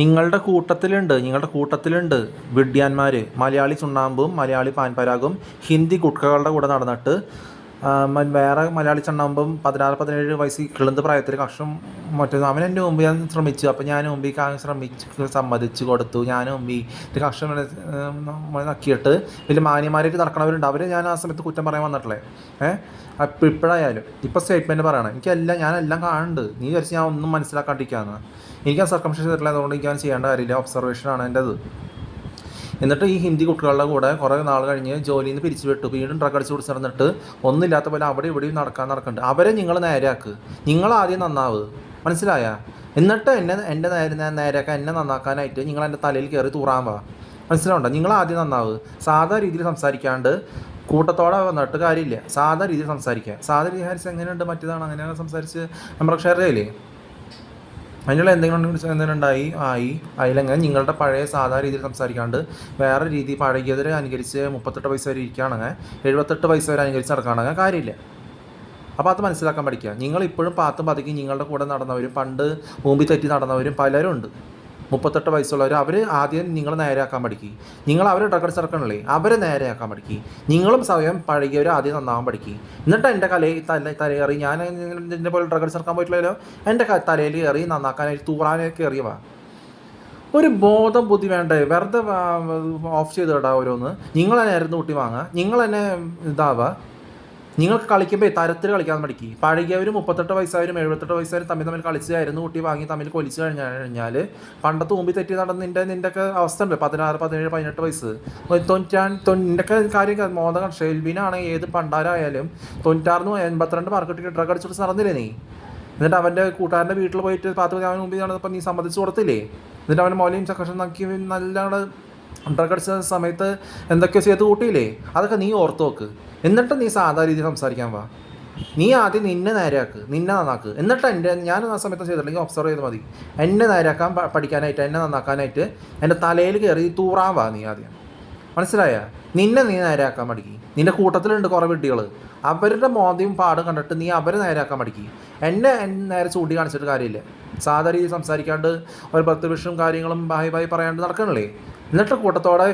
നിങ്ങളുടെ കൂട്ടത്തിലുണ്ട് വിഡ്ഢിയാന്മാർ. മലയാളി ചുണ്ണാമ്പും മലയാളി പാൻപരാഗും ഹിന്ദി ഗുട്കകളുടെ കൂടെ നടന്നിട്ട് വേറെ മലയാളി ചുണ്ണാമ്പും 16-17 വയസ്സ് കിളുന്ത് പ്രായത്തിൽ കഷ്ടം അവൻ എൻ്റെ മുമ്പ് ഞാൻ ശ്രമിച്ചു. അപ്പോൾ ഞാൻ മുമ്പിൽ ശ്രമിച്ച് സമ്മതിച്ചു കൊടുത്തു. ഞാൻ മുമ്പിൽ ഒരു കഷ്ടം നക്കിയിട്ട് വലിയ മാന്യന്മാരായിട്ട് നടക്കണവരുണ്ട്. അവർ ഞാൻ ആ സമയത്ത് കുറ്റം പറയാൻ വന്നിട്ടില്ലേ. അപ്പോൾ ഇപ്പോഴായാലും ഇപ്പോൾ സ്റ്റേറ്റ്മെൻറ്റ് പറയണം. ഞാനെല്ലാം കാണുന്നുണ്ട്. നീ വിചാരിച്ച് ഞാൻ ഒന്നും മനസ്സിലാക്കാണ്ടിരിക്കുകയാണ്. എനിക്ക് ആ സർക്കംസ്റ്റൻസ് തരില്ല, അതുകൊണ്ട് എനിക്ക് ഞാൻ ചെയ്യേണ്ട കാര്യമില്ല. ഒബ്സർവേഷനാണ് എൻ്റെത്. എന്നിട്ട് ഈ ഹിന്ദി കുട്ടികളുടെ കൂടെ കുറേ നാൾ കഴിഞ്ഞ് ജോലിയിൽ നിന്ന് പിരിച്ചു വിട്ടു. വീണ്ടും ഡ്രഗ് അടിച്ച് കുടിച്ച് നടന്നിട്ട് ഒന്നുമില്ലാത്ത പോലെ അവിടെ ഇവിടെയും നടക്കുന്നുണ്ട്. അവരെ നിങ്ങൾ നേരെയാക്ക്. നിങ്ങളാദ്യം നന്നാവ്. മനസ്സിലായ? എന്നിട്ട് എൻ്റെ നേരെയാക്കാൻ എന്നെ നന്നാക്കാനായിട്ട് നിങ്ങൾ എൻ്റെ തലയിൽ കയറി തൂറാൻ വാ. മനസ്സിലാവണ്ട? നിങ്ങളാദ്യം നന്നാവ്. സാധാ രീതിയിൽ സംസാരിക്കാണ്ട് കൂട്ടത്തോടെ വന്നിട്ട് കാര്യമില്ല. സാധാ രീതിയിൽ സംസാരിക്കുക. സാധാ രീതി എങ്ങനെയുണ്ട് മറ്റേതാണ് അങ്ങനെയാണ് സംസാരിച്ച് നമ്മുടെ ഷെയർ ചെയ്യില്ലേ. അതിനുള്ള എന്തെങ്കിലും അതിലെങ്ങനെ നിങ്ങളുടെ പഴയ സാധാരണ രീതിയിൽ സംസാരിക്കാണ്ട് വേറെ രീതി പഴകിയതിനെ അനുകരിച്ച് 38 വയസ്സ് വരെ ഇരിക്കുകയാണെങ്കിൽ 78 വയസ്സ് വരെ അനുകരിച്ച് നടക്കുകയാണെങ്കിൽ കാര്യമില്ല. അപ്പോൾ അത് മനസ്സിലാക്കാൻ പഠിക്കുക. നിങ്ങളിപ്പോഴും പാത്തും പതുക്കി നിങ്ങളുടെ കൂടെ നടന്നവരും പണ്ട് മുമ്പിൽ തെറ്റി നടന്നവരും പലരും ഉണ്ട്. 38 വയസ്സുള്ളവർ. അവർ ആദ്യം നിങ്ങൾ നേരെയാക്കാൻ പഠിക്കുക. നിങ്ങൾ അവരെ ഡ്രഗ് അടിച്ചിറക്കണല്ലേ, അവരെ നേരെയാക്കാൻ പഠിക്കുക. നിങ്ങളും സ്വയം പഴകിയവർ ആദ്യം നന്നാവാൻ പഠിക്കുക. എന്നിട്ട് എൻ്റെ തലയേറി ഞാൻ ഇതിൻ്റെ പോലെ ഡ്രഗ് അടിച്ചിറക്കാൻ പോയിട്ടില്ലല്ലോ, എൻ്റെ തലയിൽ കയറി നന്നാക്കാനായിട്ട് തൂറാനൊക്കെ കയറിയവാ. ഒരു ബോധം ബുദ്ധി വേണ്ടേ? വെറുതെ ഓഫ് ചെയ്ത് കേട്ടാ ഓരോന്ന്. നിങ്ങൾ തന്നെ ആയിരുന്നു കൂട്ടി വാങ്ങുക. നിങ്ങൾ തന്നെ ഇതാവുക. നിങ്ങൾക്ക് കളിക്കുമ്പോൾ തരത്തിൽ കളിക്കാൻ പഠിക്കുക. പഴകിയവരും 38 വയസ്സായാലും 78 വയസ്സായാലും തമ്മിൽ കളിച്ചായിരുന്നു കുട്ടി വാങ്ങി തമ്മിൽ കൊലിച്ച് കഴിഞ്ഞാൽ പണ്ടത്തെ മുമ്പിൽ തെറ്റി നടന്ന് നിൻ്റെയൊക്കെ അവസ്ഥ ഉണ്ട്. 16, 17, 18 വയസ്സ് നിൻ്റെയൊക്കെ കാര്യം മോദം ഷെൽബിനാണെങ്കിൽ ഏത് പണ്ടാരായാലും 96-82 മാർക്ക് കിട്ടിയിട്ട് ഡ്രഗ് അടിച്ചിട്ട് നടന്നില്ലേ നീ? എന്നിട്ട് അവൻ്റെ കൂട്ടുകാരൻ്റെ വീട്ടിൽ പോയിട്ട് 10 മുമ്പിൽ നടന്നപ്പോൾ നീ സമ്മതിച്ച് കൊടുത്തില്ലേ? എന്നിട്ട് അവൻ്റെ മോലെയും ചക്കഷം നക്കി നല്ലോണം ഡ്രഗ് അടിച്ച സമയത്ത് എന്തൊക്കെയോ ചെയ്ത് കൂട്ടിയില്ലേ? അതൊക്കെ നീ ഓർത്ത് നോക്ക്. എന്നിട്ട് നീ സാധാരണ രീതിയിൽ സംസാരിക്കാൻ വാ. നീ ആദ്യം നിന്നെ നേരെയാക്ക്, നിന്നെ നന്നാക്ക്. എന്നിട്ട് ഞാൻ ആ സമയത്ത് ചെയ്തിട്ടുണ്ടെങ്കിൽ ഒബ്സർവ് ചെയ്ത് മതി. എന്നെ നേരെയാക്കാൻ പഠിക്കാനായിട്ട്, എന്നെ നന്നാക്കാനായിട്ട് എൻ്റെ തലയിൽ കയറി തൂറാൻ വാ നീ ആദ്യം. മനസ്സിലായ? നീ നേരെയാക്കാൻ പഠിക്കും. നിൻ്റെ കൂട്ടത്തിലുണ്ട് കുറേ വിഡ്ഢികൾ. അവരുടെ മോദയും പാടും കണ്ടിട്ട് നീ അവരെ നേരെയാക്കാൻ പഠിക്കും. എന്നെ നേരെ ചൂണ്ടി കാണിച്ചിട്ട് കാര്യമില്ല. സാധാരണ രീതിയിൽ സംസാരിക്കാണ്ട് ഒരു 10 വിഷയും കാര്യങ്ങളും ബായി പറയാണ്ട് നടക്കണല്ലേ. എന്നിട്ട് കൂട്ടത്തോടെ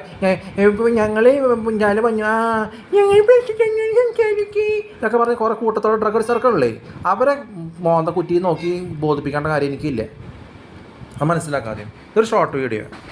ഇതൊക്കെ പറഞ്ഞ് കുറേ കൂട്ടത്തോടെ ഡ്രഗ് അടിച്ചിറക്കണല്ലേ. അവരെ മോന്ത കുറ്റി നോക്കി ബോധിപ്പിക്കേണ്ട കാര്യം എനിക്കില്ല. അത് മനസ്സിലാക്കാതെ. ഇതൊരു ഷോർട്ട് വീഡിയോ.